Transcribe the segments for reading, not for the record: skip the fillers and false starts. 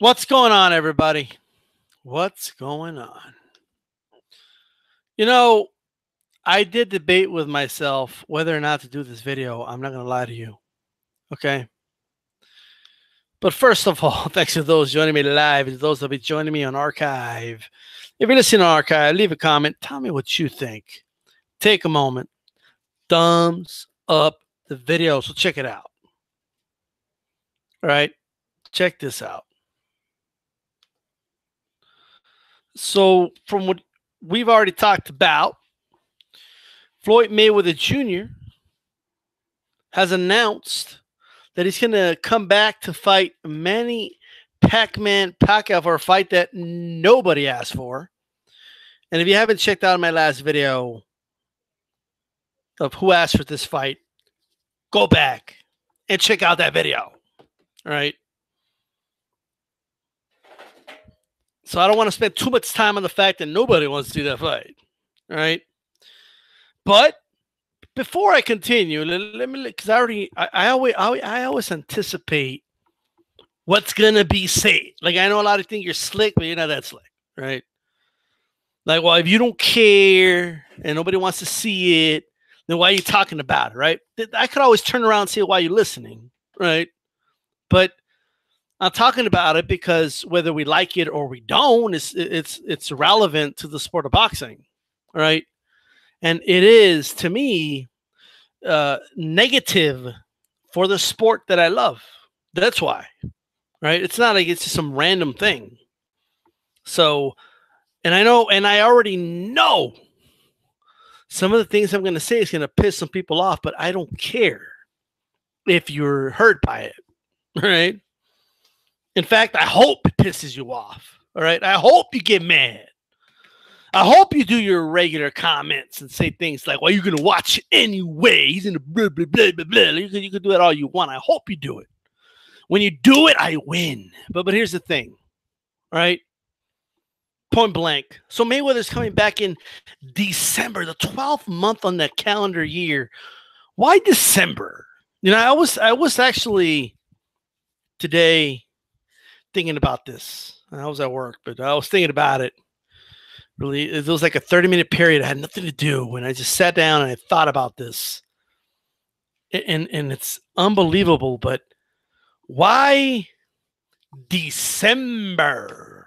What's going on, everybody? What's going on? You know, I did debate with myself whether or not to do this video. I'm not going to lie to you. Okay. But first of all, thanks to those joining me live and those that will be joining me on archive. If you're listening on archive, leave a comment. Tell me what you think. Take a moment. Thumbs up the video. So check it out. All right. Check this out. So, from what we've already talked about, Floyd Mayweather Jr. has announced that he's going to come back to fight Manny Pac-Man Pacquiao for a fight that nobody asked for. And if you haven't checked out my last video of who asked for this fight, go back and check out that video. All right. So I don't want to spend too much time on the fact that nobody wants to do that fight. All right. But before I continue, let me, because I always anticipate what's gonna be said. Like, I know a lot of think you're slick, but you're not that slick, right? Like, well, if you don't care and nobody wants to see it, then why are you talking about it, right? I could always turn around and say, why are you listening, right? But I'm talking about it because whether we like it or we don't, it's relevant to the sport of boxing, right? And it is, to me, negative for the sport that I love. That's why, right? It's not like it's just some random thing. So, and I already know some of the things I'm going to say is going to piss some people off, but I don't care if you're hurt by it, right? In fact, I hope it pisses you off, all right? I hope you get mad. I hope you do your regular comments and say things like, well, you're going to watch it anyway. He's in the blah, blah, blah, blah, blah. You can do it all you want. I hope you do it. When you do it, I win. But here's the thing, right? Point blank. So Mayweather's coming back in December, the 12th month on the calendar year. Why December? You know, I was actually today thinking about this. I was at work, but I was thinking about it. Really, it was like a 30-minute period. I had nothing to do, and I just sat down and I thought about this. And it's unbelievable, but why December?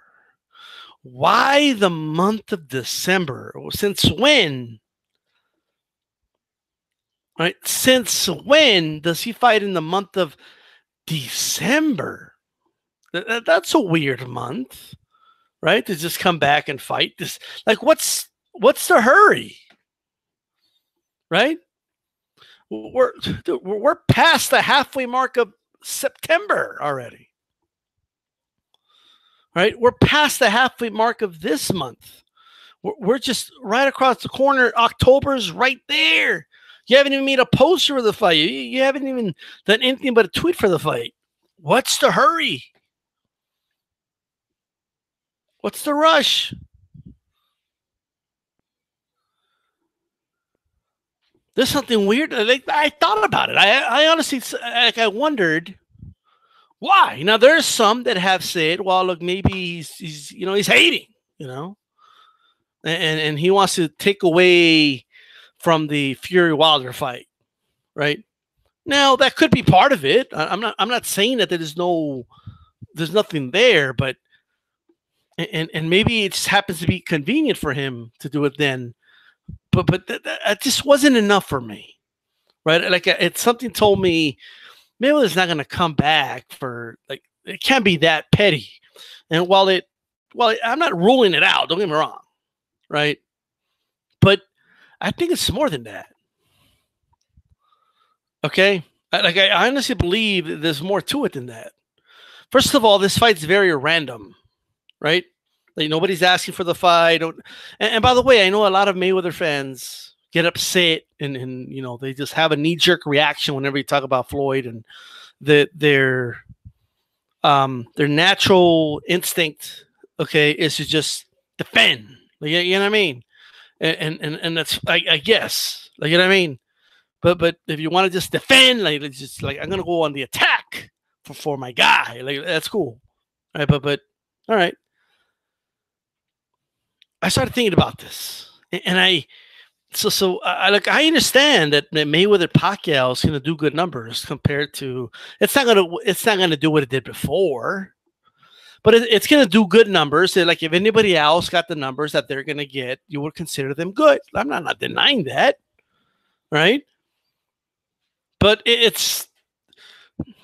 Why the month of December? Since when? Right? Since when does he fight in the month of December? That's a weird month. Right? To just come back and fight this. Like, what's the hurry? Right? We're past the halfway mark of September already. Right? We're past the halfway mark of this month. We're just right across the corner. October's right there. You haven't even made a poster of the fight. You haven't even done anything but a tweet for the fight. What's the hurry? What's the rush? There's something weird. Like, I thought about it. I honestly, like, I wondered why. Now, there's some that have said, well, look, maybe he's hating, and he wants to take away from the Fury Wilder fight, right? Now, that could be part of it. I'm not saying that there's nothing there, but and maybe it just happens to be convenient for him to do it then. But that just wasn't enough for me, right? Like, it's something told me Mayweather's not going to come back for, like, it can't be that petty. And while I'm not ruling it out, don't get me wrong, right? But I think it's more than that. Okay, I honestly believe there's more to it than that. First of all, this fight's very random, right? Like, nobody's asking for the fight. And by the way, I know a lot of Mayweather fans get upset and they just have a knee-jerk reaction whenever you talk about Floyd, and their natural instinct, okay, is to just defend. Like, you know what I mean? And that's, I guess, like, you know what I mean? But if you want to just defend, like, it's just like, I'm gonna go on the attack for my guy, like, that's cool. right? But all right, I started thinking about this, and I understand that Mayweather Pacquiao is going to do good numbers compared to it's not gonna do what it did before, but it's going to do good numbers. Like if anybody else got the numbers that they're going to get, you would consider them good. I'm not denying that, right? But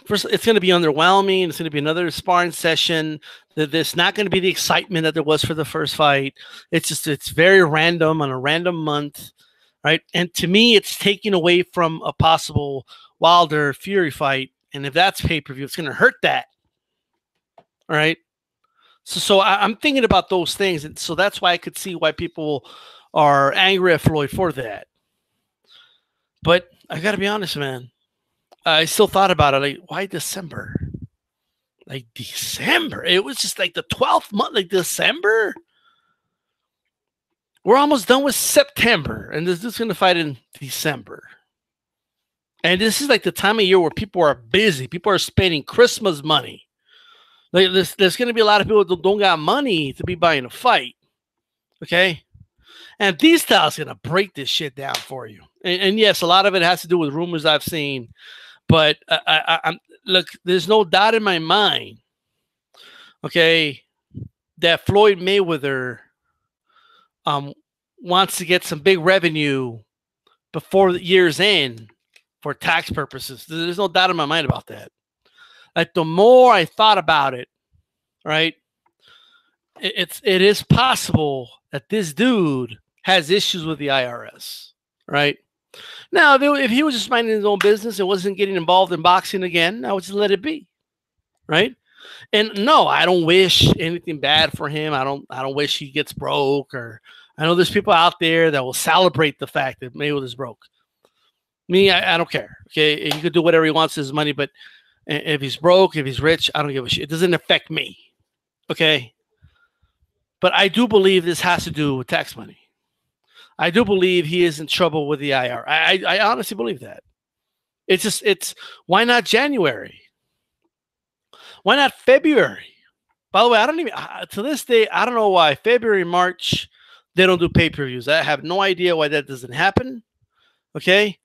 first, it's going to be underwhelming. It's going to be another sparring session. There's not going to be the excitement that there was for the first fight. It's very random on a random month, right? And to me, it's taking away from a possible Wilder Fury fight. And if that's pay per view, it's going to hurt that, all right? So I'm thinking about those things, and so that's why I could see why people are angry at Floyd for that. But I got to be honest, man. I still thought about it. Like, why December? Like December? It was just like the 12th month, like December. We're almost done with September, and this is going to fight in December. And this is like the time of year where people are busy. People are spending Christmas money. Like there's going to be a lot of people that don't got money to be buying a fight. Okay? And these styles going to break this shit down for you. And yes, a lot of it has to do with rumors I've seen. But I'm look, there's no doubt in my mind, okay, that Floyd Mayweather wants to get some big revenue before the year's end for tax purposes. There's no doubt in my mind about that. Like the more I thought about it, right, it is possible that this dude has issues with the IRS, right? Now, if he was just minding his own business and wasn't getting involved in boxing again, I would just let it be, right? And no, I don't wish anything bad for him. I don't wish he gets broke. Or I know there's people out there that will celebrate the fact that Mayweather's broke. Me, I don't care. Okay, he could do whatever he wants with his money, but if he's broke, if he's rich, I don't give a shit. It doesn't affect me. Okay, but I do believe this has to do with tax money. I do believe he is in trouble with the IR. I honestly believe that. It's why not January? Why not February? By the way, I don't even to this day I don't know why February, March they don't do pay-per-views. I have no idea why that doesn't happen. Okay,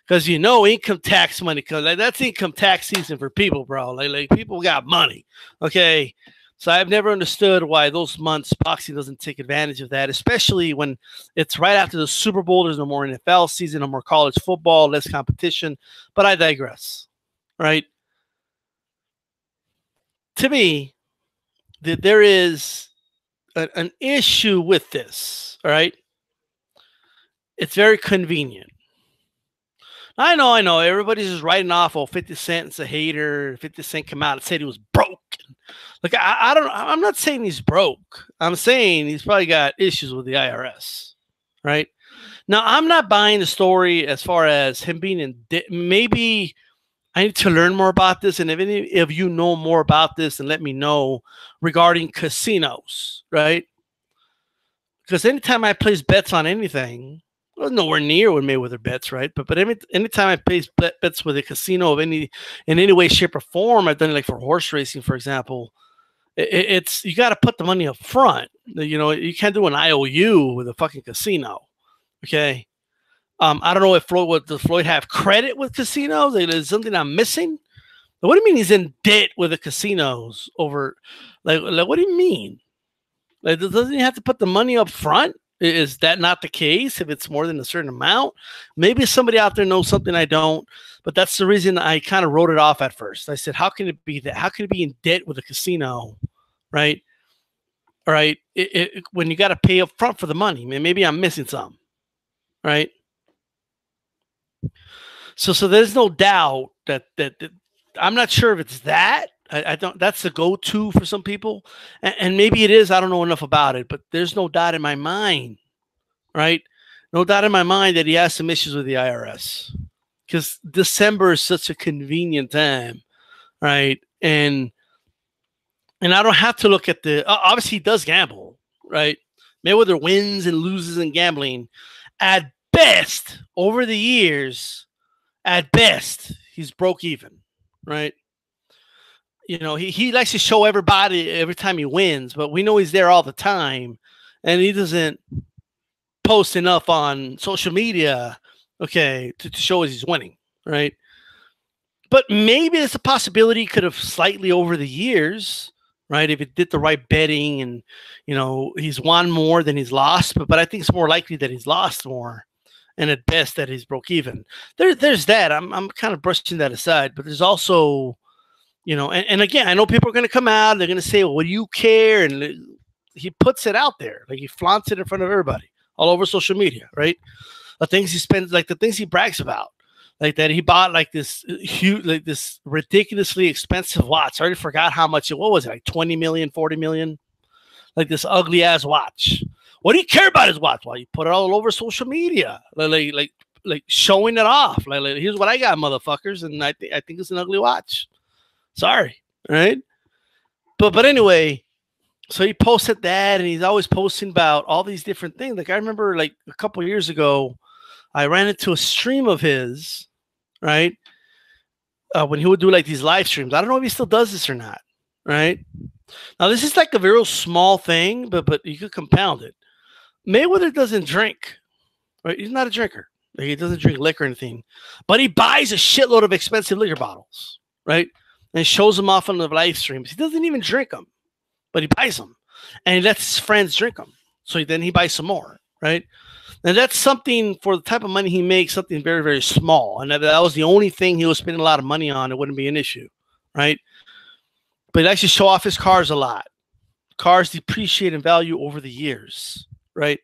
because income tax money, because that's income tax season for people, bro. Like people got money. Okay. So I've never understood why those months boxing doesn't take advantage of that, especially when it's right after the Super Bowl. There's no more NFL season, no more college football, less competition. But I digress, right? To me, there is an issue with this, all right? It's very convenient. I know. Everybody's just writing off, 50 Cent is a hater. 50 Cent come out and said he was broke. Look, I'm not saying he's broke. I'm saying he's probably got issues with the IRS, right? Now, I'm not buying the story as far as him being in debt. Maybe I need to learn more about this. And if any of you know more about this, then let me know regarding casinos, right? Because anytime I place bets on anything, well, nowhere near with Mayweather bets, right? But anytime I place bets with a casino of in any way, shape, or form, I've done it like for horse racing, for example. It's you got to put the money up front. You can't do an IOU with a fucking casino. Okay. I don't know if does Floyd have credit with casinos? Is something I'm missing? What do you mean he's in debt with the casinos over? Like what do you mean? Like, doesn't he have to put the money up front? Is that not the case? If it's more than a certain amount, maybe somebody out there knows something I don't. But that's the reason I kind of wrote it off at first. I said, how can it be that? How can it be in debt with a casino, right? All right. When you got to pay up front for the money, maybe I'm missing some, right? So there's no doubt that I'm not sure if it's that. I don't. That's the go-to for some people, and maybe it is. I don't know enough about it, but there's no doubt in my mind, right? No doubt in my mind that he has some issues with the IRS because December is such a convenient time, right? And I don't have to look at obviously he does gamble, right? Mayweather wins and loses in gambling. At best, over the years, at best, he's broke even, right? he likes to show everybody every time he wins, but we know he's there all the time, and he doesn't post enough on social media, okay, to show us he's winning, right? But maybe it's a possibility he could have slightly over the years, right? If it did the right betting and, he's won more than he's lost, but I think it's more likely that he's lost more and at best that he's broke even. There's that. I'm kind of brushing that aside, but there's also, and again, I know people are going to come out and they're going to say, well, what do you care? And he puts it out there. Like he flaunts it in front of everybody all over social media, right? The things he spends, like the things he brags about. Like that he bought like this huge, like this ridiculously expensive watch. I already forgot how much what was it, like 20 million, 40 million? Like this ugly ass watch. What do you care about his watch? Well, you put it all over social media. Like showing it off. Like here's what I got, motherfuckers. And I think it's an ugly watch. Sorry. Right? But anyway, so he posted that and he's always posting about all these different things. Like I remember like a couple of years ago, I ran into a stream of his, right? When he would do like these live streams. I don't know if he still does this or not, right? Now, this is like a very small thing, but you could compound it. Mayweather doesn't drink, right? He's not a drinker. Like, he doesn't drink liquor or anything, but he buys a shitload of expensive liquor bottles, right? And shows them off on the live streams. He doesn't even drink them, but he buys them. And he lets his friends drink them. So then he buys some more, right? And that's something for the type of money he makes, something very, very small. And that was the only thing he was spending a lot of money on. It wouldn't be an issue, right? But he likes to show off his cars a lot. Cars depreciate in value over the years, right?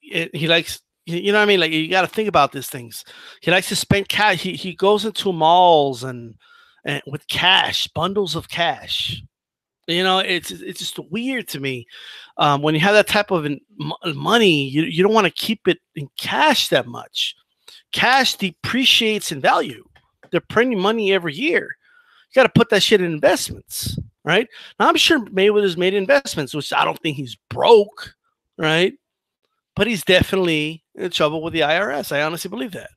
He likes, you know what I mean? Like, you got to think about these things. He likes to spend cash. He goes into malls and with cash, bundles of cash. It's just weird to me. When you have that type of money, you don't want to keep it in cash that much. Cash depreciates in value. They're printing money every year. You got to put that shit in investments, right? Now, I'm sure Mayweather's made investments, which I don't think he's broke, right? But he's definitely in trouble with the IRS. I honestly believe that,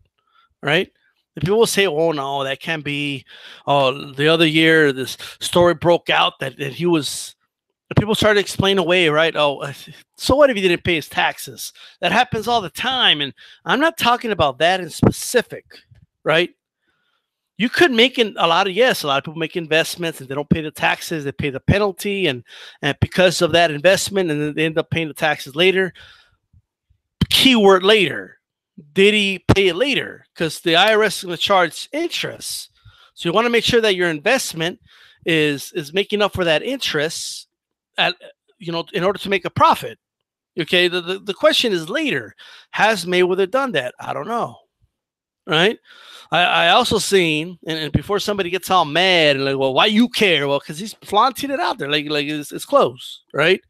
right? And people will say, oh, no, that can't be. Oh, the other year, this story broke out that he was. People started to explain away, right? Oh, so what if he didn't pay his taxes? That happens all the time. And I'm not talking about that in specific, right? You could make a lot of people make investments and they don't pay the taxes. They pay the penalty. And because of that investment, and then they end up paying the taxes later. Keyword later. Did he pay it later? Because the IRS is going to charge interest. So you want to make sure that your investment is making up for that interest in order to make a profit. Okay. The question is later. Has Mayweather done that? I don't know. Right. I also seen, and before somebody gets all mad and like, well, why you care? Well, because he's flaunting it out there. Like it's clothes. Right.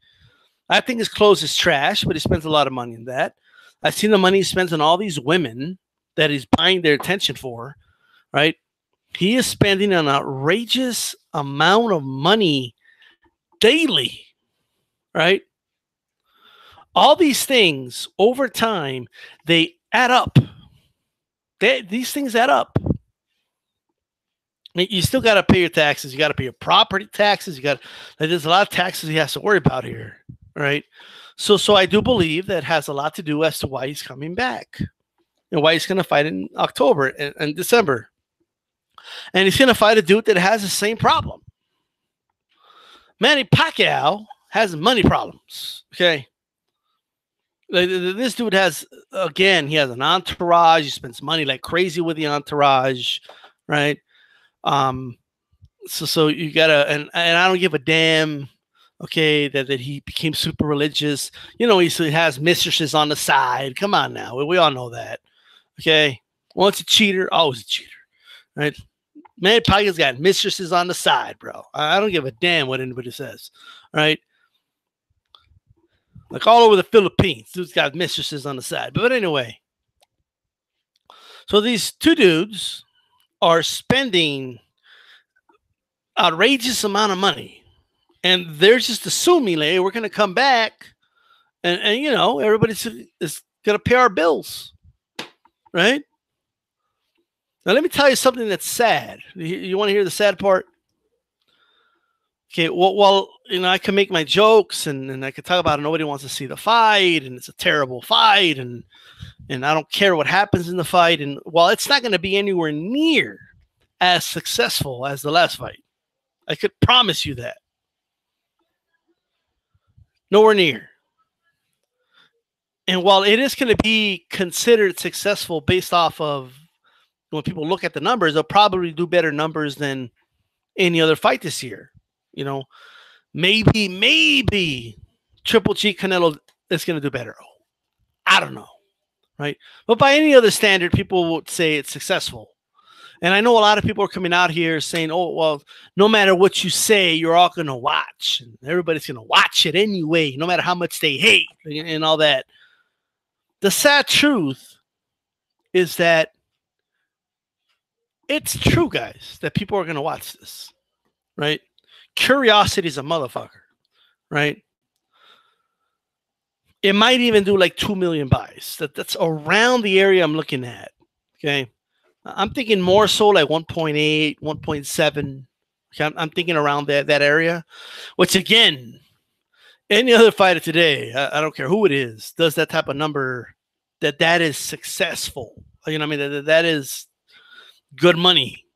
I think his clothes is trash, but he spends a lot of money in that. I've seen the money he spends on all these women that he's buying their attention for, right? He is spending an outrageous amount of money daily, right? All these things over time, they add up. These things add up. You still got to pay your taxes. You got to pay your property taxes. There's a lot of taxes he has to worry about here, right? So I do believe that has a lot to do as to why he's coming back and why he's going to fight in October and December. And he's going to fight a dude that has the same problem. Manny Pacquiao has money problems. Okay. This dude has, again, he has an entourage. He spends money like crazy with the entourage, right? So you gotta, and I don't give a damn. Okay, that he became super religious. He has mistresses on the side. Come on now, we all know that. Okay, once a cheater, always a cheater, right? Manny Pacquiao's got mistresses on the side, bro. I don't give a damn what anybody says, right? Like all over the Philippines, dude's got mistresses on the side. But anyway, so these two dudes are spending outrageous amount of money. And they're just assuming, like, hey, we're going to come back and everybody's is going to pay our bills, right? Now, let me tell you something that's sad. You want to hear the sad part? Okay, well, I can make my jokes and I can talk about it. Nobody wants to see the fight, and it's a terrible fight, and I don't care what happens in the fight. And while it's not going to be anywhere near as successful as the last fight, I could promise you that. Nowhere near. And while it is going to be considered successful based off of when people look at the numbers, they'll probably do better numbers than any other fight this year. Maybe Triple G Canelo is going to do better. I don't know, right? But by any other standard, people would say it's successful. And I know a lot of people are coming out here saying, oh, well, no matter what you say, you're all going to watch. And everybody's going to watch it anyway, no matter how much they hate and all that. The sad truth is that it's true, guys, that people are going to watch this, right? Curiosity is a motherfucker, right? It might even do like 2 million buys. That's around the area I'm looking at, okay? I'm thinking more so like 1.8, 1.7. Okay, I'm thinking around that area, which again, any other fighter today, I don't care who it is, does that type of number, that is successful. You know what I mean? That is good money.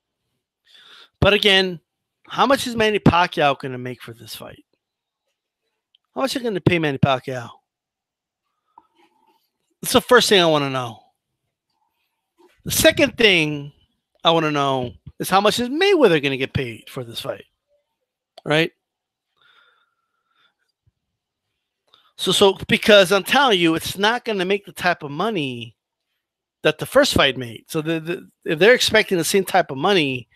But again, how much is Manny Pacquiao going to make for this fight? How much are you going to pay Manny Pacquiao? That's the first thing I want to know. The second thing I want to know is how much is Mayweather going to get paid for this fight, right? So because I'm telling you, it's not going to make the type of money that the first fight made. So if they're expecting the same type of money,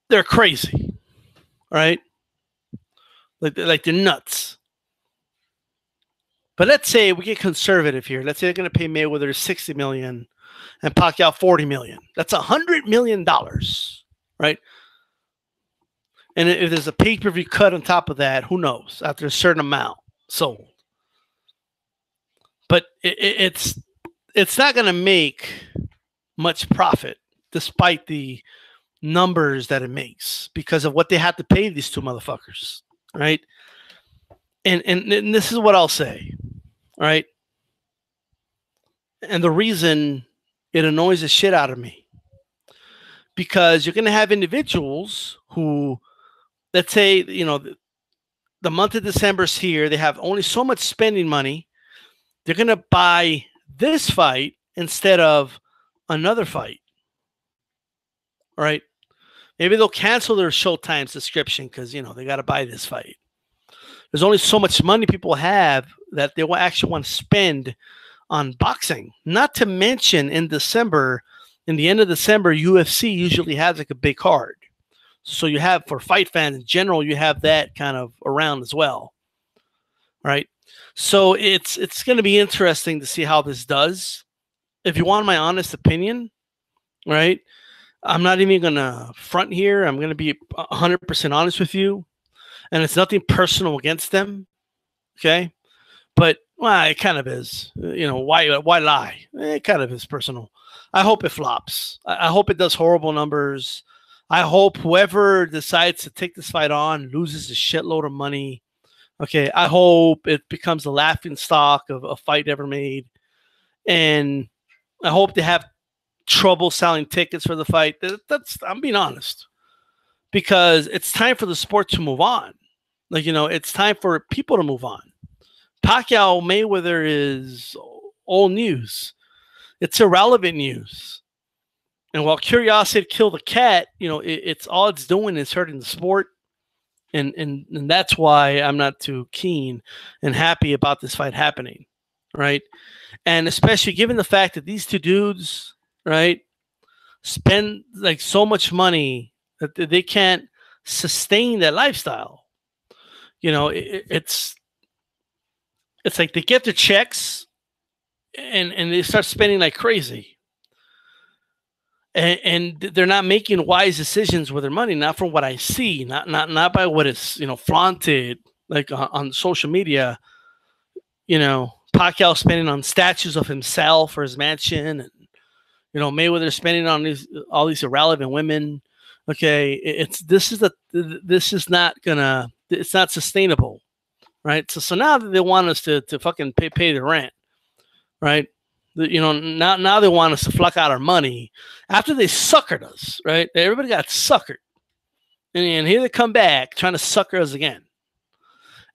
they're crazy, right? Like they're nuts. But let's say we get conservative here. Let's say they're going to pay Mayweather $60 million and Pacquiao $40 million. That's $100 million, right? And if there's a pay-per-view cut on top of that, who knows? After a certain amount sold. But it's not going to make much profit despite the numbers that it makes because of what they have to pay these two motherfuckers, right? And this is what I'll say, right? And the reason it annoys the shit out of me, because you're going to have individuals who, let's say, the month of December's here, they have only so much spending money. They're going to buy this fight instead of another fight, right? Maybe they'll cancel their Showtime subscription because, they got to buy this fight. There's only so much money people have that they will actually want to spend on boxing. Not to mention in December, in the end of December, UFC usually has like a big card. So you have, for fight fans in general, you have that kind of around as well, right? So it's going to be interesting to see how this does. If you want my honest opinion, right, I'm not even going to front here. I'm going to be 100% honest with you. And it's nothing personal against them, okay? But, well, it kind of is. Why lie? It kind of is personal. I hope it flops. I hope it does horrible numbers. I hope whoever decides to take this fight on loses a shitload of money. Okay, I hope it becomes the laughing stock of a fight ever made. And I hope they have trouble selling tickets for the fight. I'm being honest. Because it's time for the sport to move on. It's time for people to move on. Pacquiao Mayweather is old news. It's irrelevant news. And while curiosity killed the cat, it's all it's doing is hurting the sport. And that's why I'm not too keen and happy about this fight happening, right? And especially given the fact that these two dudes, right, spend like so much money that they can't sustain that lifestyle. It's like they get their checks and they start spending like crazy. And they're not making wise decisions with their money, not from what I see, not by what is flaunted like on social media. Pacquiao spending on statues of himself or his mansion, and Mayweather spending on all these irrelevant women. Okay, it's not sustainable, right? So now that they want us to fucking pay the rent, right? Now they want us to fluck out our money after they suckered us, right? Everybody got suckered, and here they come back trying to sucker us again.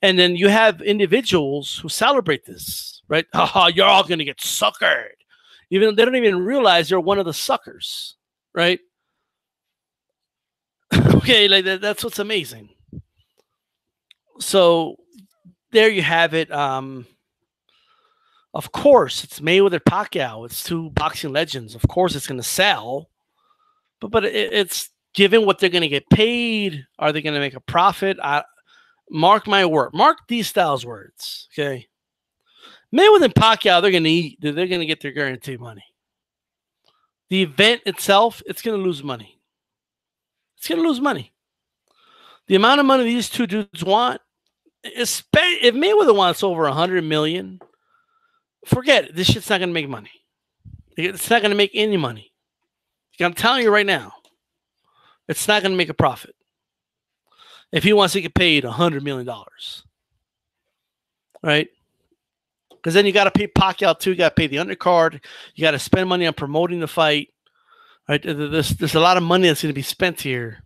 And then you have individuals who celebrate this, right? Oh, you're all going to get suckered. Even they don't even realize you're one of the suckers, right? Okay, like that's what's amazing. So there you have it. Of course, it's Mayweather Pacquiao. It's two boxing legends. Of course, it's going to sell, but it's given what they're going to get paid. Are they going to make a profit? Mark my word. Mark these styles words. Okay, Mayweather and Pacquiao, they're going to eat. They're going to get their guaranteed money. The event itself, it's going to lose money. It's going to lose money. The amount of money these two dudes want, if Mayweather wants over $100 million, forget it. This shit's not going to make money. It's not going to make any money. I'm telling you right now, it's not going to make a profit. If he wants to get paid $100 million, right? Because then you got to pay Pacquiao too. You got to pay the undercard. You got to spend money on promoting the fight. Right? There's a lot of money that's going to be spent here.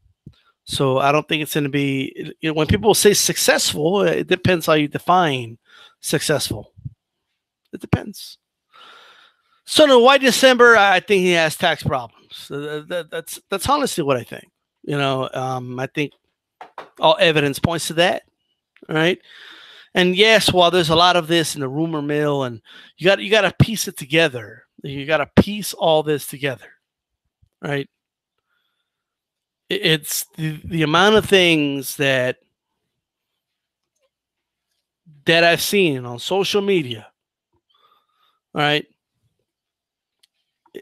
So I don't think it's going to be. When people say successful, it depends how you define successful. It depends. So no, why December? I think he has tax problems. That's honestly what I think. I think all evidence points to that. All right. And yes, while there's a lot of this in the rumor mill, and you got to piece it together. You got to piece all this together, right? It's the amount of things that I've seen on social media. All right,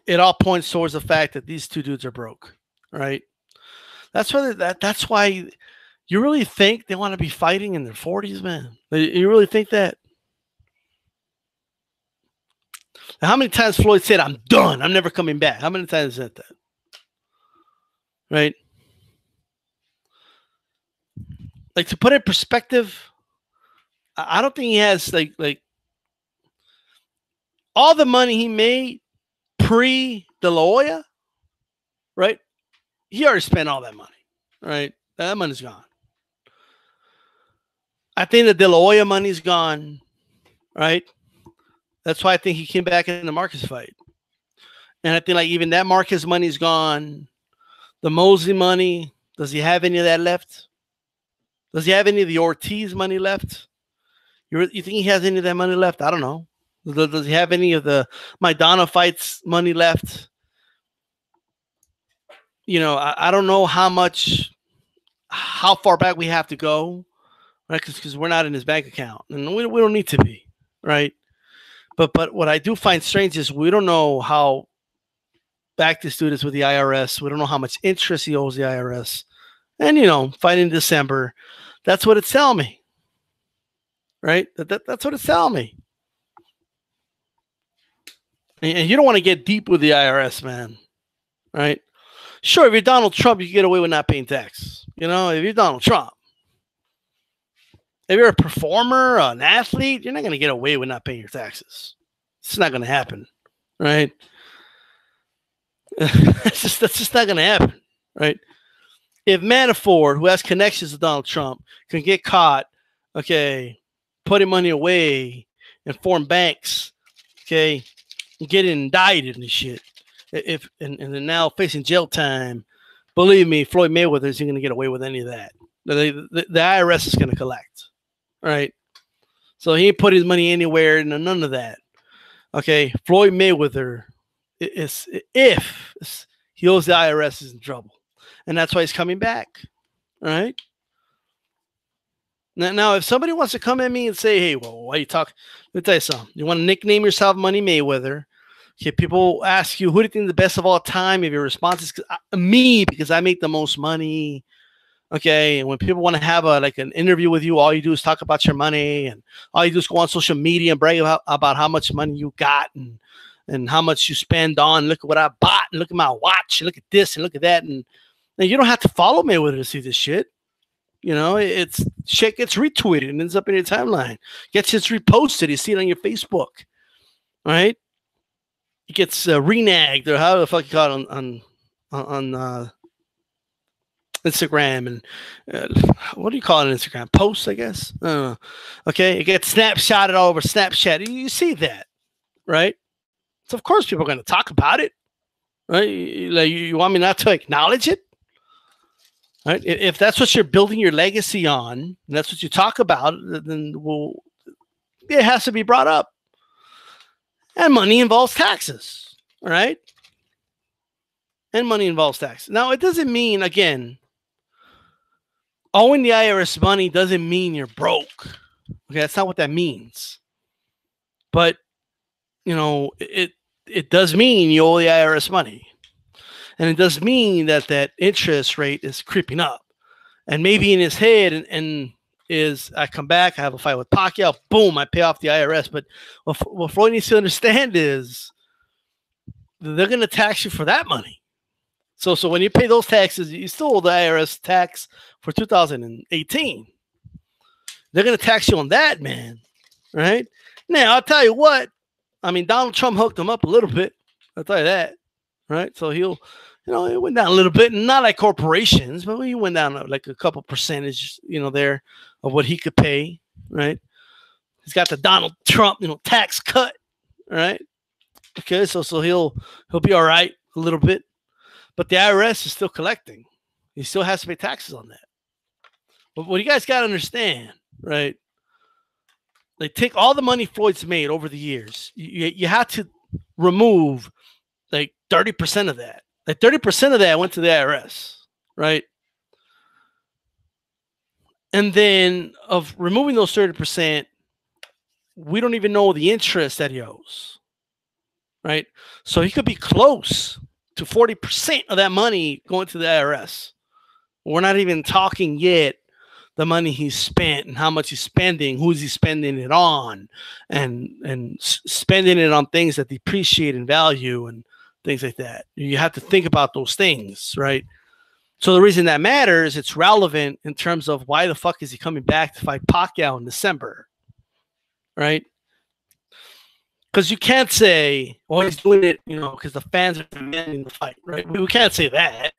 it all points towards the fact that these two dudes are broke. Right? That's why you really think they want to be fighting in their 40s, man? You really think that? How many times Floyd said, "I'm done. I'm never coming back"? How many times said that? Right? Like, to put it in perspective, I don't think he has like all the money he made pre De La Hoya, right? He already spent all that money, right? That money's gone. I think the De La Hoya money's gone, right? That's why I think he came back in the Marcus fight. And I think like even that Marcus money's gone. The Mosley money, does he have any of that left? Does he have any of the Ortiz money left? You think he has any of that money left? I don't know. Does he have any of the Maidana fights money left? I don't know how far back we have to go, right? Because we're not in his bank account, and we don't need to be, right? But what I do find strange is we don't know how back this dude is with the IRS. We don't know how much interest he owes the IRS. And, fighting in December, that's what it's telling me, right? That's what it's telling me. And you don't want to get deep with the IRS, man, right? Sure, if you're Donald Trump, you can get away with not paying tax. If you're Donald Trump. If you're a performer, an athlete, you're not going to get away with not paying your taxes. It's not going to happen, right? That's just not going to happen, right? If Manafort, who has connections to Donald Trump, can get caught, okay, putting money away in foreign banks, okay, and getting indicted and shit, and then now facing jail time, believe me, Floyd Mayweather isn't going to get away with any of that. The IRS is going to collect, right? So he ain't put his money anywhere, none of that. Okay, Floyd Mayweather, if he owes the IRS, is in trouble. And that's why he's coming back, right? Now, if somebody wants to come at me and say, "Hey, well, why you talk?" Let me tell you something. You want to nickname yourself Money Mayweather. Okay, people ask you, who do you think is the best of all time? If your response is me, because I make the most money. Okay, and when people want to have an interview with you, all you do is talk about your money, and all you do is go on social media and brag about how much money you got and how much you spend on. Look at what I bought, and look at my watch, and look at this, and look at that, and Now, you don't have to follow Mayweather to see this shit. You know, it's shit gets retweeted and ends up in your timeline. Gets reposted. You see it on your Facebook, right? It gets renagged, or how the fuck you call it on Instagram, and what do you call it on Instagram? Posts, I guess. I don't know. Okay, it gets snapshotted all over Snapchat. You see that, right? So of course people are going to talk about it, right? Like, you want me not to acknowledge it? Right? If that's what you're building your legacy on, and that's what you talk about, then it has to be brought up. And money involves taxes, all right? And money involves taxes. Now, it doesn't mean, again, owing the IRS money doesn't mean you're broke. Okay, that's not what that means. But, you know, it does mean you owe the IRS money. And it does mean that that interest rate is creeping up. And maybe in his head and is, I come back, I have a fight with Pacquiao, boom, I pay off the IRS. But what Floyd needs to understand is they're going to tax you for that money. So when you pay those taxes, you still owe the IRS tax for 2018. They're going to tax you on that, man. Right? Now, I'll tell you what. I mean, Donald Trump hooked them up a little bit. I'll tell you that. Right? So it went down a little bit, not like corporations, but he went down like a couple percentage, there of what he could pay, right? He's got the Donald Trump, tax cut, right? Okay, so he'll be all right a little bit, but the IRS is still collecting. He still has to pay taxes on that. But what you guys got to understand, right? They take all the money Floyd's made over the years. You have to remove like 30% of that. Like 30% of that went to the IRS, right? And then of removing those 30%, we don't even know the interest that he owes, right? So he could be close to 40% of that money going to the IRS. We're not even talking yet the money he's spent and how much he's spending, who's he spending it on, and spending it on things that depreciate in value and things like that. You have to think about those things, right? So the reason that matters, it's relevant in terms of why the fuck is he coming back to fight Pacquiao in December, right? Because you can't say, well, he's doing it, because the fans are demanding the fight, right? We can't say that.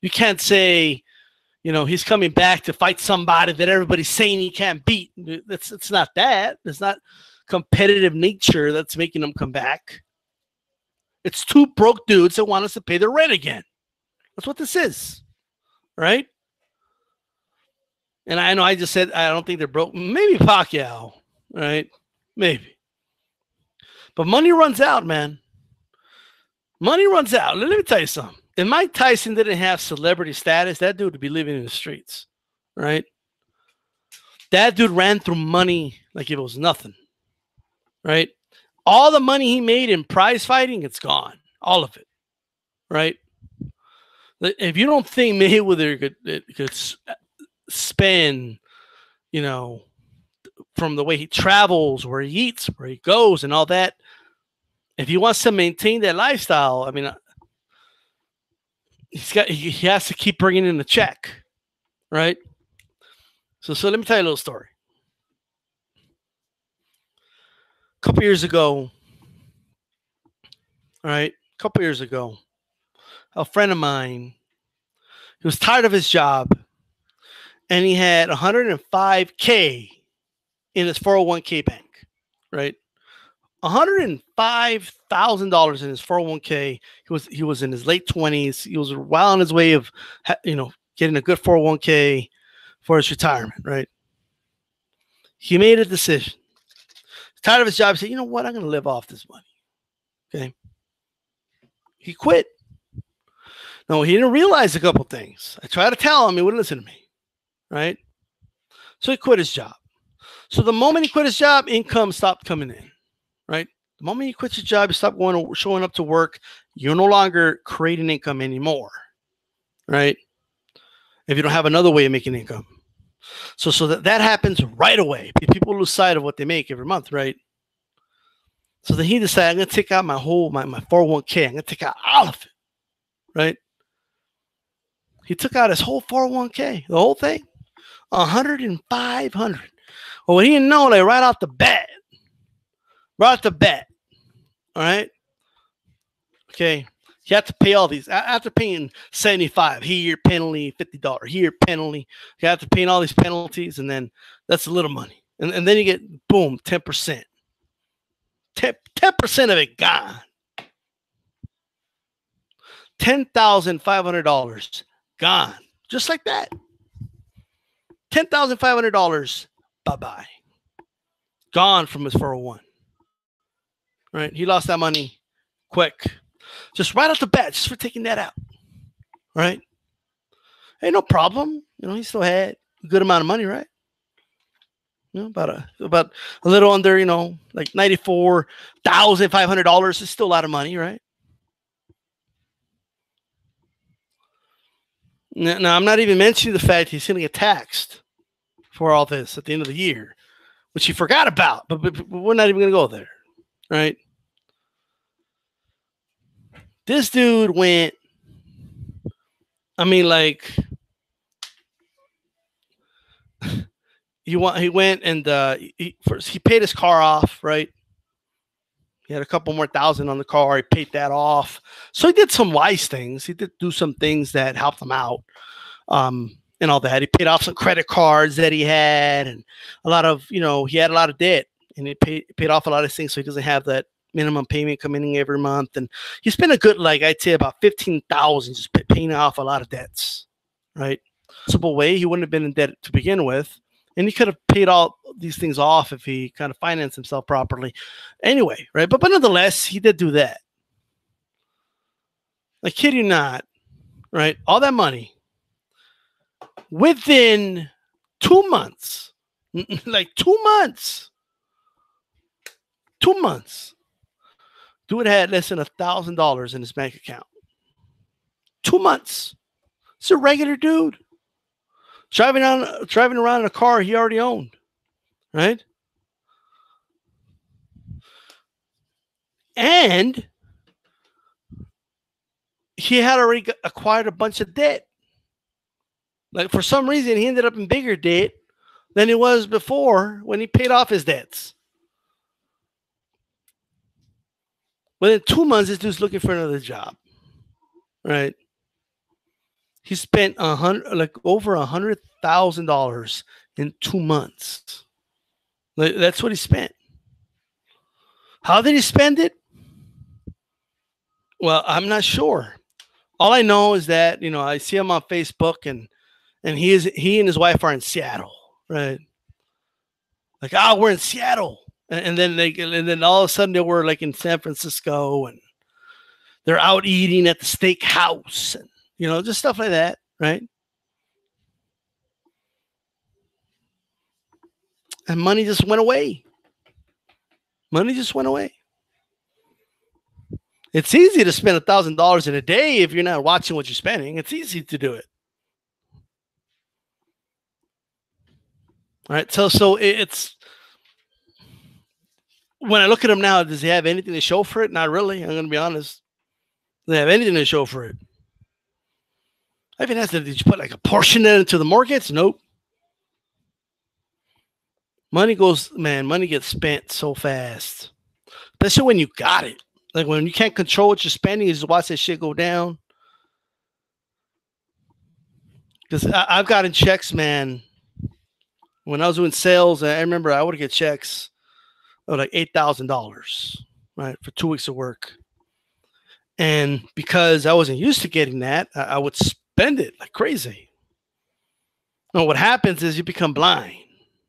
You can't say, he's coming back to fight somebody that everybody's saying he can't beat. It's not that. It's not competitive nature that's making him come back. It's two broke dudes that want us to pay their rent again. That's what this is, right? And I know I just said I don't think they're broke. Maybe Pacquiao, right? Maybe. But money runs out, man. Money runs out. Let me tell you something. If Mike Tyson didn't have celebrity status, that dude would be living in the streets, right? That dude ran through money like it was nothing, right? All the money he made in prize fighting, it's gone. All of it, right? If you don't think Mayweather could spend, from the way he travels, where he eats, where he goes, and all that, if he wants to maintain that lifestyle, I mean, he has to keep bringing in the check, right? So let me tell you a little story. A couple years ago, a friend of mine, he was tired of his job, and he had $105K in his 401k bank, right? $105,000 in his 401k. He was in his late 20s. He was well on his way of, getting a good 401k for his retirement, right? He made a decision. He's tired of his job. He said, you know what? I'm going to live off this money. Okay. He quit. No, he didn't realize a couple things. I tried to tell him, he wouldn't listen to me, right? So he quit his job. So the moment he quit his job, income stopped coming in, right? The moment you quit your job, you stop showing up to work, you're no longer creating income anymore, right? If you don't have another way of making income. So that happens right away. People lose sight of what they make every month, right? So then he decided, I'm going to take out my 401k. I'm going to take out all of it, right? He took out his whole 401k, the whole thing, 100 and 500. Well, he didn't know, like right off the bat, all right? Okay. You have to pay all these. After paying 75 here, penalty, $50 here, penalty. You have to pay all these penalties, and then that's a little money. And then you get, boom, 10%. 10% of it gone. $10,500 gone. Just like that. $10,500, bye-bye. Gone from his 401. Right? He lost that money quick. Just right off the bat, just for taking that out. Right? Hey, no problem. He still had a good amount of money, right? About a little under, like $94,500 is still a lot of money, right? Now, I'm not even mentioning the fact he's going to get taxed for all this at the end of the year, which he forgot about, but we're not even going to go there, right? This dude went, he went and first he paid his car off, right? He had a couple more thousand on the car. He paid that off. So he did some wise things. He did do some things that helped him out, and all that. He paid off some credit cards that he had, and a lot of, he had a lot of debt, and he paid off a lot of things, so he doesn't have that minimum payment coming in every month. And he spent a good, like I'd say, about $15,000 just paying off a lot of debts, right? Simple way, he wouldn't have been in debt to begin with. And he could have paid all these things off if he kind of financed himself properly. Anyway, right? But nonetheless, he did do that. I kid you not, right? All that money within 2 months, like 2 months, 2 months, dude had less than $1,000 in his bank account. 2 months. It's a regular dude. Driving around in a car he already owned, right? And he had already acquired a bunch of debt. Like for some reason, he ended up in bigger debt than he was before when he paid off his debts. Within 2 months, this dude's looking for another job, right? He spent over $100,000 in 2 months. That's what he spent. How did he spend it? Well, I'm not sure. All I know is that I see him on Facebook, and he and his wife are in Seattle, right? Like, we're in Seattle, and then all of a sudden they were like in San Francisco, and they're out eating at the steak house, and just stuff like that, right? And money just went away. Money just went away. It's easy to spend $1,000 in a day if you're not watching what you're spending. It's easy to do it. All right. So it's, when I look at him now, does he have anything to show for it? Not really. I'm going to be honest. Does he have anything to show for it? I even asked him, did you put like a portion into the mortgage? Nope. Money gets spent so fast. Especially when you got it. Like when you can't control what you're spending, you just watch that shit go down. Because I've gotten checks, man. When I was doing sales, I remember I would get checks of like $8,000, right, for 2 weeks of work. And because I wasn't used to getting that, I would spend it like crazy. And what happens is you become blind,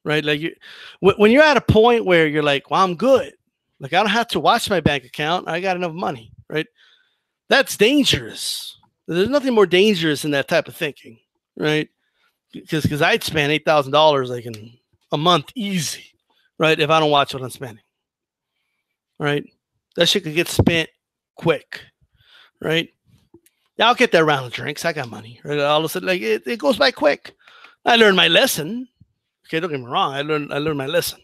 right? Like when you're at a point where you're like, well, I'm good. Like I don't have to watch my bank account. I got enough money, right? That's dangerous. There's nothing more dangerous than that type of thinking, right? Because I'd spend $8,000 like in a month easy, right? If I don't watch what I'm spending, right? That shit could get spent quick, right? Yeah, I'll get that round of drinks. I got money, right? All of a sudden, like it goes by quick. I learned my lesson. Okay, don't get me wrong. I learned my lesson,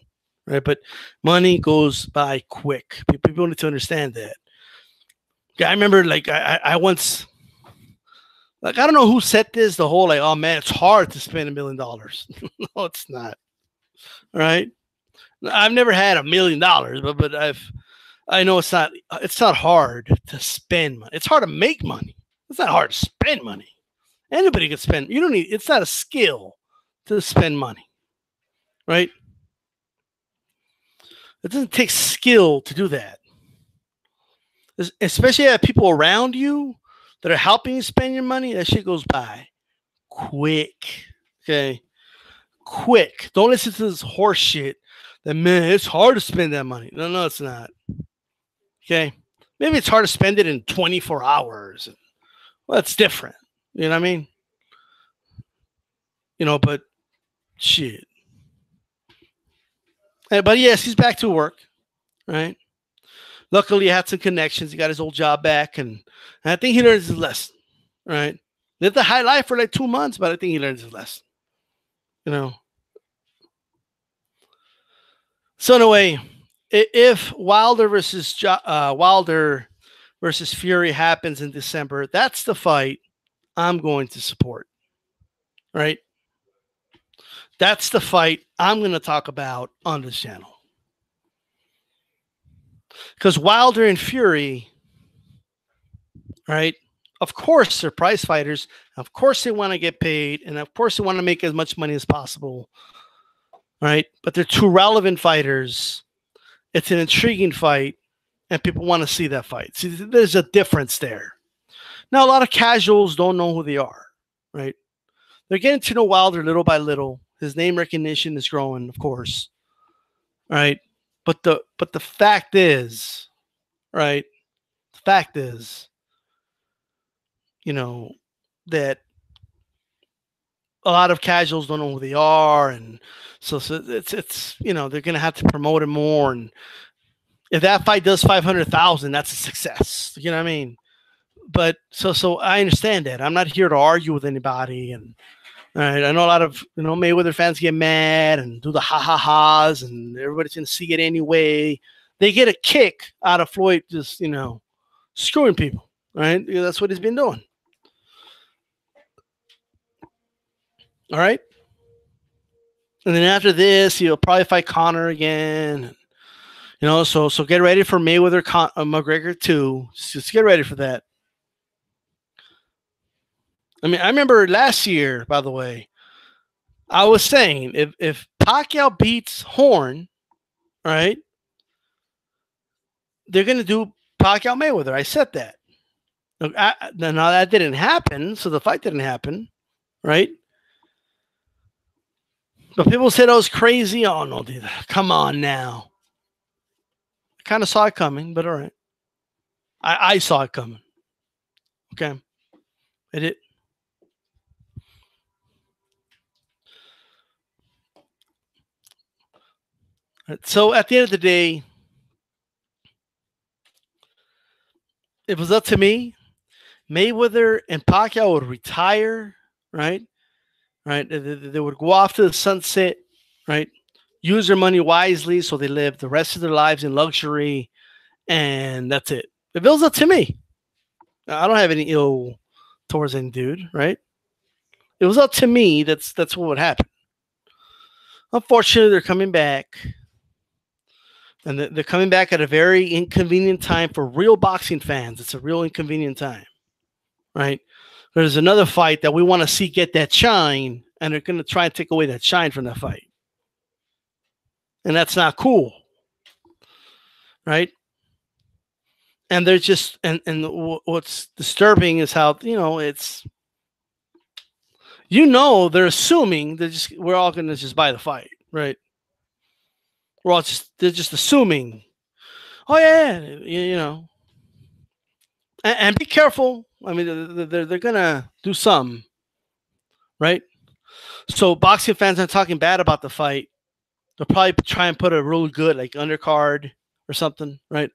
right? But money goes by quick. People need to understand that. Okay, I remember, like I once, Like, I don't know who set this, the whole like, oh man, it's hard to spend $1 million. No, it's not. Right? I've never had $1 million, but I know it's not hard to spend money. It's hard to make money. It's not hard to spend money. Anybody can spend. You don't need. It's not a skill to spend money, right? It doesn't take skill to do that. Especially if people around you that are helping you spend your money. That shit goes by quick. Okay, quick. Don't listen to this horse shit. That man, it's hard to spend that money. No, it's not. Okay, maybe it's hard to spend it in 24 hours. Well, that's different. You know what I mean? But shit. Hey, but yes, he's back to work, right? Luckily, he had some connections. He got his old job back, and I think he learned his lesson, right? Lived a high life for like 2 months, but I think he learned his lesson, you know. So anyway, if Wilder versus Fury happens in December, that's the fight I'm going to support, right? That's the fight I'm going to talk about on this channel. Because Wilder and Fury, right? Of course, they're prize fighters. Of course, they want to get paid. And of course, they want to make as much money as possible, right? But they're two relevant fighters. It's an intriguing fight, and people want to see that fight. See, there's a difference there. Now, a lot of casuals don't know who they are, right? They're getting to know Wilder little by little. His name recognition is growing, of course, right? But the fact is, right? The fact is, that a lot of casuals don't know who they are, and so it's they're gonna have to promote it more. And if that fight does 500,000, that's a success. You know what I mean? But so I understand that. I'm not here to argue with anybody, and all right, I know a lot of Mayweather fans get mad and do the ha-ha-has, and everybody's gonna see it anyway. They get a kick out of Floyd just screwing people, right? Because that's what he's been doing. All right. And then after this, he'll probably fight Conor again. So get ready for Mayweather McGregor 2. Just get ready for that. I mean, I remember last year, by the way, I was saying if Pacquiao beats Horn, right, they're going to do Pacquiao Mayweather. I said that. Now that didn't happen, so the fight didn't happen, right? But people said I was crazy. Oh, no, dude. Come on now. I kind of saw it coming, but all right. I saw it coming. Okay. I did. So at the end of the day, if it was up to me, Mayweather and Pacquiao would retire, right? Right. They would go off to the sunset, right? Use their money wisely so they live the rest of their lives in luxury, and that's it. If it was up to me, I don't have any ill towards any dude, right? It was up to me. That's what would happen. Unfortunately, they're coming back, and they're coming back at a very inconvenient time for real boxing fans. It's a real inconvenient time, right? There's another fight that we want to see get that shine, and they're going to try and take away that shine from that fight. And that's not cool, right? And they're just, and what's disturbing is how, it's, they're assuming we're all going to just buy the fight, right? They're just assuming, oh yeah, and be careful. I mean, they're gonna do some, right? So boxing fans aren't talking bad about the fight. They'll probably try and put a really good like undercard or something, right?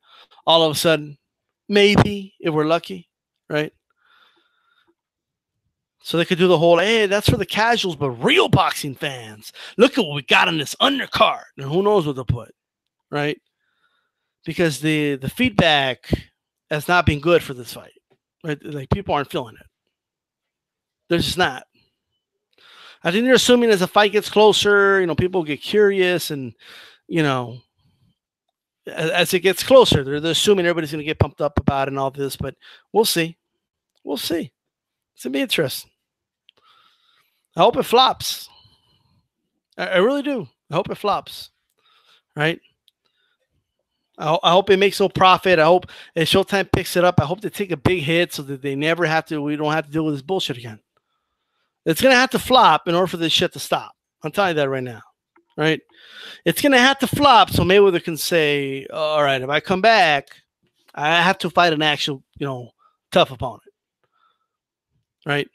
All of a sudden, maybe if we're lucky, right? So they could do the whole, hey, that's for the casuals, but real boxing fans, look at what we got on this undercard, and who knows what they'll put, right? Because the feedback has not been good for this fight, right? Like people aren't feeling it. There's just not. I think they're assuming as the fight gets closer, people get curious, and you know, as it gets closer, they're assuming everybody's going to get pumped up about it and all this. But we'll see. We'll see. It's gonna be interesting. I hope it flops. I really do. I hope it flops. Right. I hope it makes no profit. I hope if Showtime picks it up, I hope they take a big hit so that they never have to. We don't have to deal with this bullshit again. It's gonna have to flop in order for this shit to stop. I'm telling you that right now. Right? It's gonna have to flop so Mayweather can say, "All right, if I come back, I have to fight an actual, tough opponent." Right?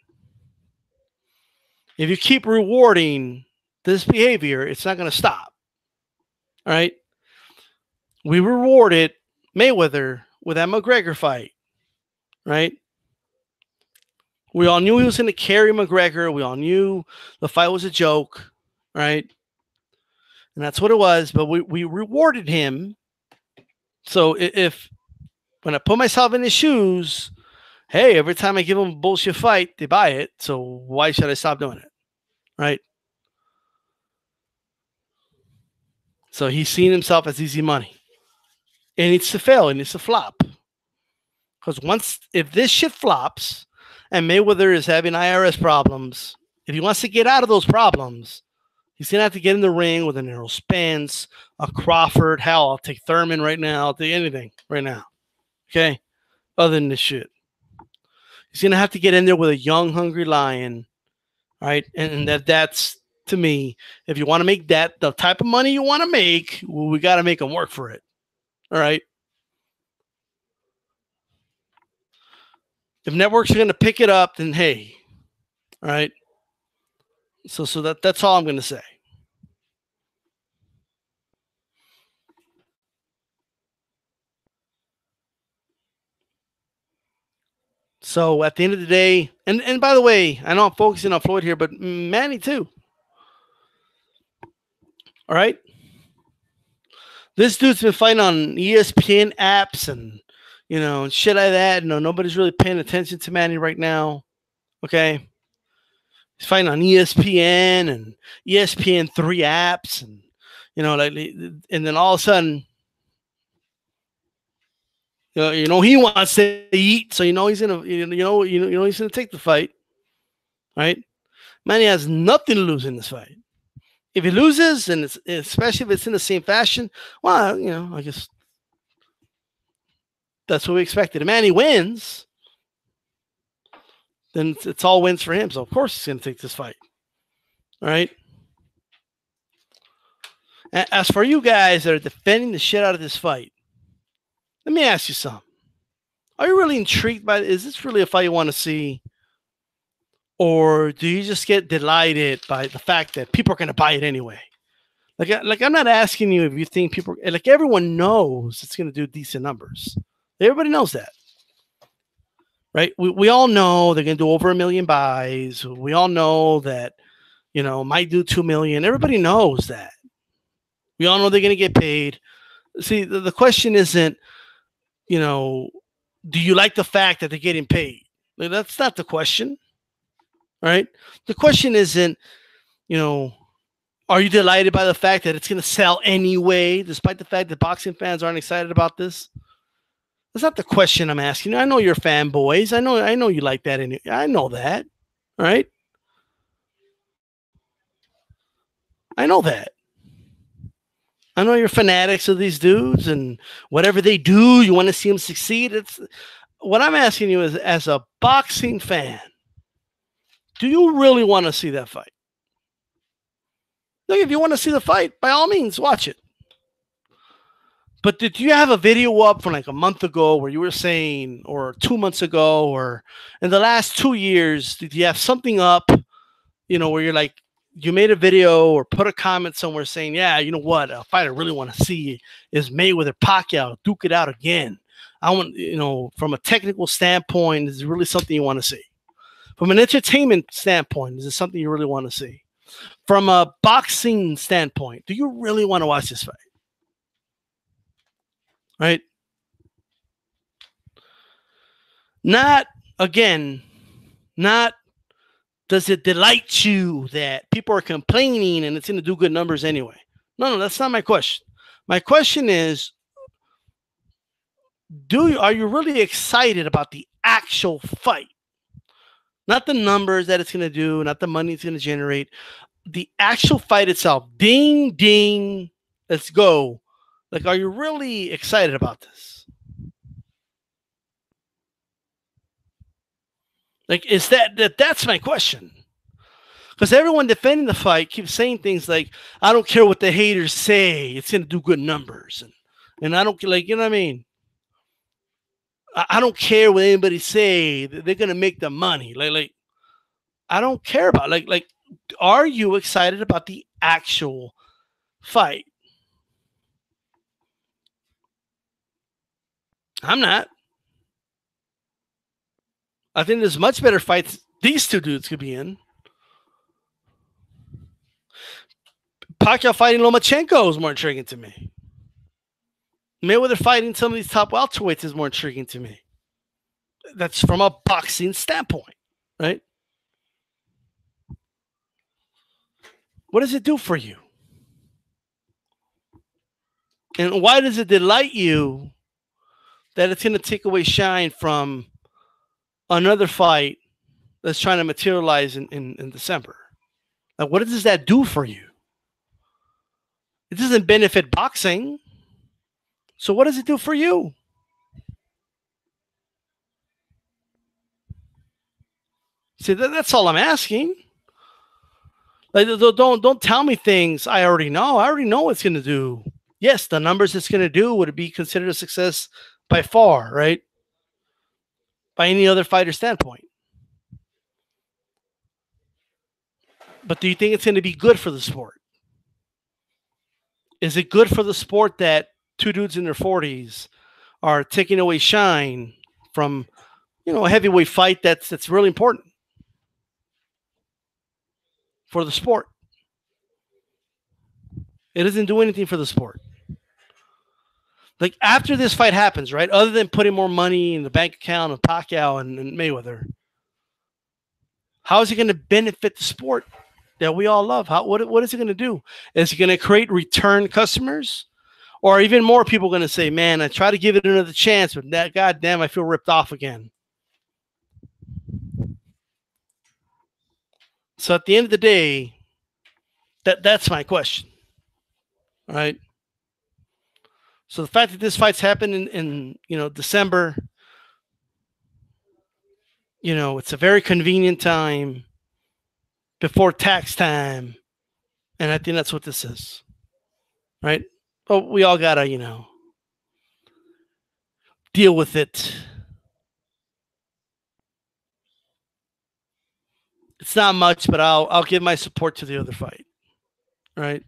If you keep rewarding this behavior, it's not gonna stop. All right? We rewarded Mayweather with that McGregor fight. Right? We all knew he was going to carry McGregor. We all knew the fight was a joke, right? And that's what it was. But we rewarded him. So if when I put myself in his shoes, hey, every time I give them a bullshit fight, they buy it. So why should I stop doing it, right? So he's seen himself as easy money. It needs to fail. It needs to flop. Because if this shit flops and Mayweather is having IRS problems, if he wants to get out of those problems, he's going to have to get in the ring with an Errol Spence, a Crawford. Hell, I'll take Thurman right now. I'll take anything right now. Okay? Other than this shit. He's going to have to get in there with a young, hungry lion. Right? And that's, to me, if you want to make that the type of money you want to make, well, we got to make him work for it. All right? If networks are going to pick it up, then hey. All right? So that's all I'm going to say. So at the end of the day, and by the way, I know I'm focusing on Floyd here, but Manny too. All right. This dude's been fighting on ESPN apps and shit like that. No, nobody's really paying attention to Manny right now. Okay. He's fighting on ESPN and ESPN3 apps, and and then all of a sudden, he wants to eat, so he's gonna he's gonna take the fight, right? Manny has nothing to lose in this fight. If he loses, and especially if it's in the same fashion, well, I guess that's what we expected. If Manny wins, then it's all wins for him. So of course he's going to take this fight. All right. As for you guys that are defending the shit out of this fight, let me ask you something. Are you really intrigued by it? Is this really a fight you want to see? Or do you just get delighted by the fact that people are going to buy it anyway? Like I'm not asking you if you think people, like everyone knows it's going to do decent numbers. Everybody knows that. Right? We all know they're going to do over 1 million buys. We all know that, might do 2 million. Everybody knows that. We all know they're going to get paid. See, the question isn't, do you like the fact that they're getting paid? Like, that's not the question. Right? The question isn't, are you delighted by the fact that it's going to sell anyway, despite the fact that boxing fans aren't excited about this? That's not the question I'm asking. I know you're fanboys. I know you like that. I know that. All right? I know that. I know you're fanatics of these dudes, and whatever they do, you want to see them succeed. It's what I'm asking you is, as a boxing fan, do you really want to see that fight? Look, if you want to see the fight, by all means, watch it. But did you have a video up from like a month ago where you were saying, or 2 months ago, or in the last 2 years, did you have something up, where you're like, you made a video or put a comment somewhere saying, yeah, you know what, a fight I really want to see is Mayweather Pacquiao, duke it out again. I want, from a technical standpoint, is it really something you want to see? From an entertainment standpoint, is it something you really want to see? From a boxing standpoint, do you really want to watch this fight? Right? Not Does it delight you that people are complaining and it's going to do good numbers anyway? No, that's not my question. My question is, are you really excited about the actual fight? Not the numbers that it's going to do, not the money it's going to generate, the actual fight itself. Ding, ding, let's go. Like, are you really excited about this? Like, is that's my question. Because everyone defending the fight keeps saying things like, I don't care what the haters say, it's going to do good numbers. And I don't, like, you know what I mean? I don't care what anybody say, they're going to make the money. Like, I don't care about, like, are you excited about the actual fight? I'm not. I think there's much better fights these two dudes could be in. Pacquiao fighting Lomachenko is more intriguing to me. Mayweather fighting some of these top welterweights is more intriguing to me. That's from a boxing standpoint, right? What does it do for you? And why does it delight you that it's going to take away shine from another fight that's trying to materialize in December? Like, what does that do for you? It doesn't benefit boxing. So what does it do for you? See, that's all I'm asking. Like, don't tell me things I already know. I already know what it's going to do. Yes, the numbers it's going to do would be considered a success by far, right? By any other fighter standpoint. But do you think it's going to be good for the sport? Is it good for the sport that two dudes in their 40s are taking away shine from, a heavyweight fight that's really important for the sport? It doesn't do anything for the sport. Like, after this fight happens, right, other than putting more money in the bank account of Pacquiao and Mayweather, how is it going to benefit the sport that we all love? What is it going to do? Is it going to create return customers? Or are even more people going to say, man, I try to give it another chance, but goddamn, I feel ripped off again. So at the end of the day, that's my question. All right. So the fact that this fight's happened in December, it's a very convenient time before tax time. And I think that's what this is. Right? But we all gotta, deal with it. It's not much, but I'll give my support to the other fight. Right?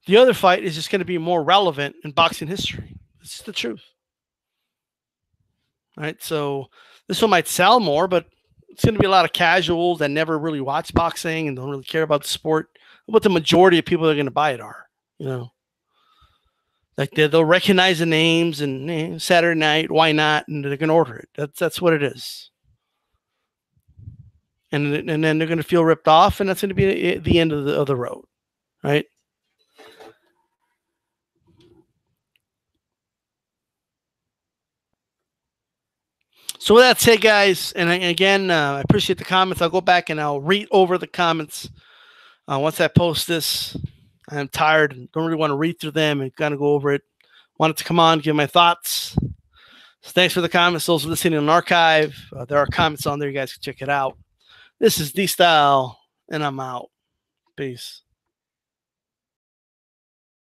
The other fight is just going to be more relevant in boxing history. It's the truth. Right? So this one might sell more, but it's going to be a lot of casuals that never really watch boxing and don't really care about the sport. What the majority of people that are going to buy it are, like they'll recognize the names and Saturday night, why not? And they're going to order it. That's what it is. And then they're going to feel ripped off, and that's going to be the end of the road, right? So with that said, guys, and again, I appreciate the comments. I'll go back and I'll read over the comments once I post this. I'm tired and don't really want to read through them and kind of go over it. Wanted to come on, give my thoughts. So thanks for the comments. Those listening on archive, there are comments on there. You guys can check it out. This is D-Style, and I'm out. Peace.